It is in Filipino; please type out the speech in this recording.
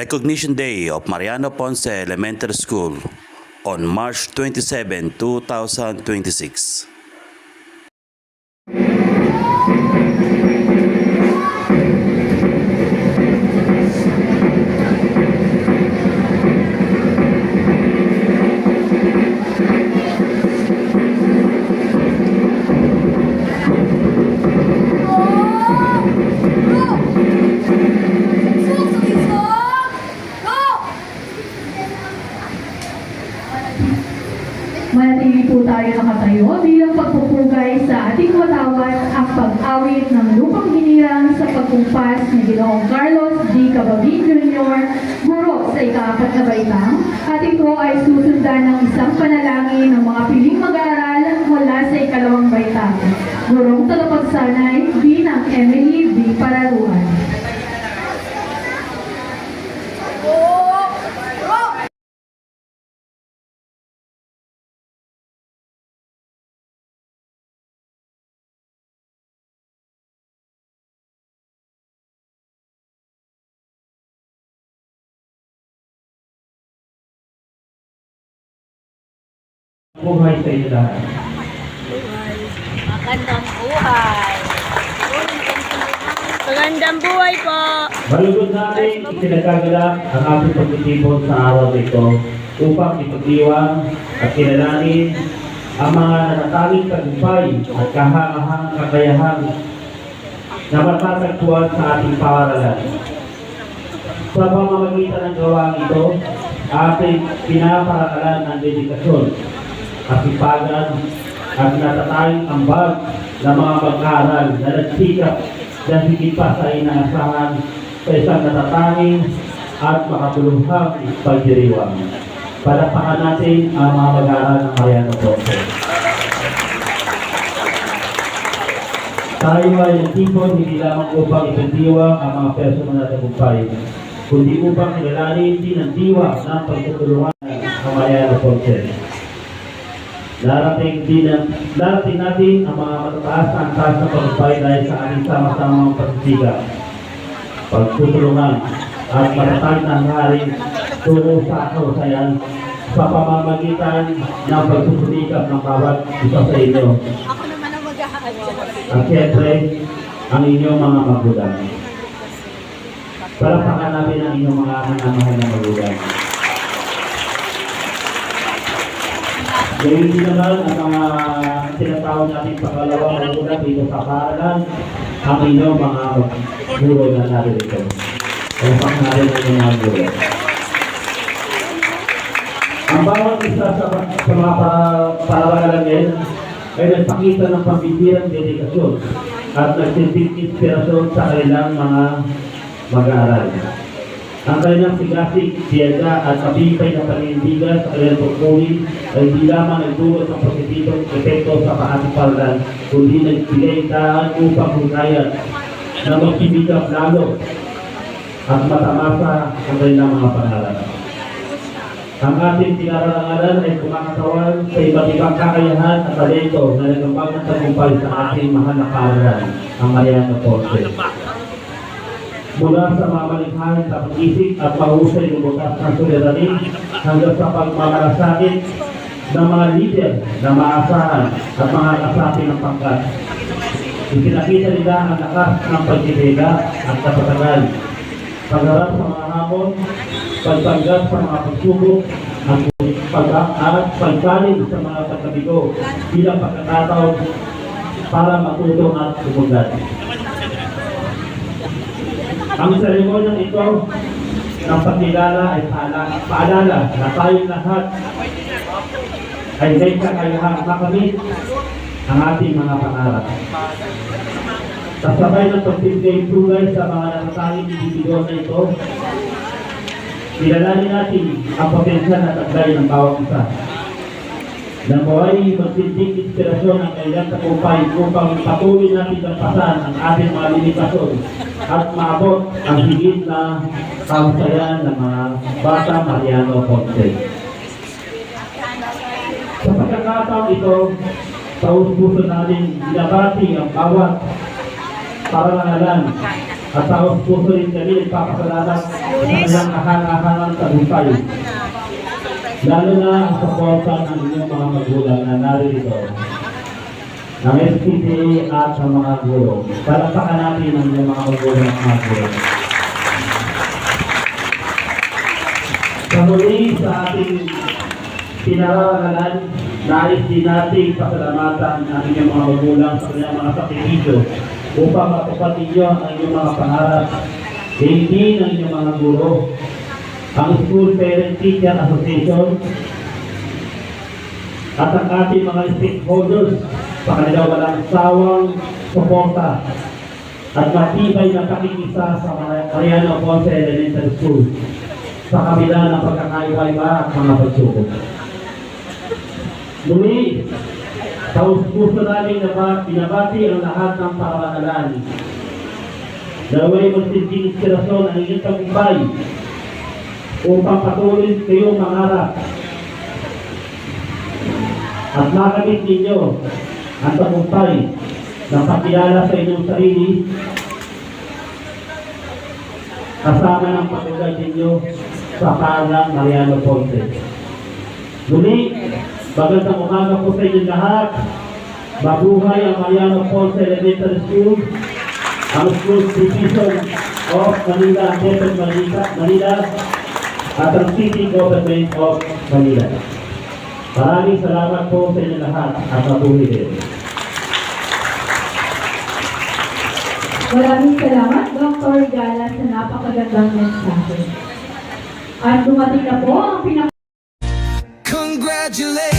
Recognition Day of Mariano Ponce Elementary School on March 27, 2026. Manatili po tayo nakatayo bilang pagpupugay sa ating watawat ang pag-awit ng lupang hinirang sa pagkumpas ni Ginoong Carlos D. Cababin Jr., guro sa ika-4 na baitang. At ito ay susundan ng isang panalangin ng mga piling mag-aaral mula sa ika-2 baitang. Gurong tagapagsanay bilang Emily B. Pararuan. Buhay sa inyo lahat. Magandang buhay. Magandang buhay po. Malugod natin itinagagalak ang ating pagtitipon sa araw nito upang ipagdiwang at kilalanin ang mga natatanging tagumpay at kahangahang kakayahan na matatagpuan sa ating paaralan. Sa pamamagitan ng gawang ito, ating pinaparakalan ng dedikasyon, kasipagan at natatayang ambag ng mga mag-aaral na nagsikap na higit pa sa inaasahan sa isang natatanging at makatuluhang pagdiriwang. Palakpakan natin ang mga mag-aaral ng Mariano Ponce. Tayo ay nagtipon hindi lamang upang ipagdiwang ang mga personal na tagumpay, kundi upang kilalanin din ang diwa ng pagtutulungan ng Mariano Ponce. Darating natin ang mga matataas na antas na pagpapay dahil sa ating sama-samang pagsisigap, pagtutulungan at matatag na hangarin tungo sa kahusayan sa pamamagitan ng pagsusunikap ng bawat isa sa inyo. Ako naman ang mag-aaral. At siyempre, ang inyong mga magulang. Palakpakan natin ang inyong mga minamahal na magulang. Gawin din naman ang mga tinatawag natin pangalawang magulang dito sa paaralan, ang inyong mga guro na natin ito. Upang natin ang inyong mga guro. Ang bawat isa sa mga paaralan ngayon ay nagpakita ng pambihirang dedikasyon at nagsisilbing inspirasyon sa kanilang mga mag-aaral. Ang kanilang sigasig, tiyaga at mabibay na panindigan sa kanilang pagkunin ay hindi lamang nagdulot ng positibong epekto sa ating paaralan, kundi nagbigay daan upang hunayan na magbibigay lalo at matamasa ang kanilang mga pangalan. Ang ating pinararangalan ay kumakatawan sa iba't ibang kakayahan at talento na nagambag ng tagumpay sa ating mahal na paaralan, ang Mariano Ponce. Mula sa mamalikhain sa pag-isip at mahusay ng bukas ng suliranin hanggang sa pagmamalasakit ng mga leader na maasahan at mga kasapi ng pangkat. Ipinakita nila ang lakas ng pagtitiga at kapatagal, pagharap sa mga hamon, pagtanggap sa mga pagsubok at pagkaling sa mga pagkabigo bilang pagkakataon para matutong at sumugat. Ang seremonyang ito ng pagkilala ay paalala na tayong lahat ay may kakayahang makamit ang ating mga pangarap. Kasabay ng pagbibigay tulay sa mga natatanging individual na ito, kilalanin natin ang potensya na taglay ng bawat isa. Na buhay magsilbing inspirasyon ang kailang tagumpay upang patuloy natin lampasan ang ating mga limitasyon at maabot ang higit na kahusayan ng mga bata Mariano Ponce. Sa pagkakataon ito, sa puso natin binabati ang bawat parangalan At taos puso rin kami nagpapasalamat sa kanilang kahanga-hangang tagumpay. Lalo na ang suporta ng inyong mga magulang na narito ng SPCA at ng mga guro. Palakpakan natin ang inyong mga magulang at mga guro. Sa muli sa ating pinararalan, nais din natin pasalamatan ang inyong mga magulang sa kanilang mga sakripisyo upang matupad ninyo ang inyong mga pangarap, hindi ng inyong mga guro, ang School Parent Teacher Association, at ang ating mga stakeholders sa kanilang walang sawang suporta at matibay na pakikisa sa Mariano Ponce Elementary School sa kabila ng pagkakaiba at mga pagsubok. Muli, taus-puso namin na binabati ang lahat ng paaralan. Naway magsilbing inspirasyon ang inyong tagumpay upang patuloy kayong mangarap at makamit ninyo ang tagumpay ng pagkilala sa inyong sarili kasama ng patugay ninyo sa pangalang Mariano Ponce. Muli, magandang umaga po sa inyong lahat. Mabuhay ang Mariano Ponce Elementary School, ang School Division of Manila, Metro Manila, at ang City Government of Manila. Maraming salamat po sa inyong lahat at mabuhay din. Maraming salamat, Dr. Gala, sa napakagandang mensahe. At dumating na po ang Congratulations.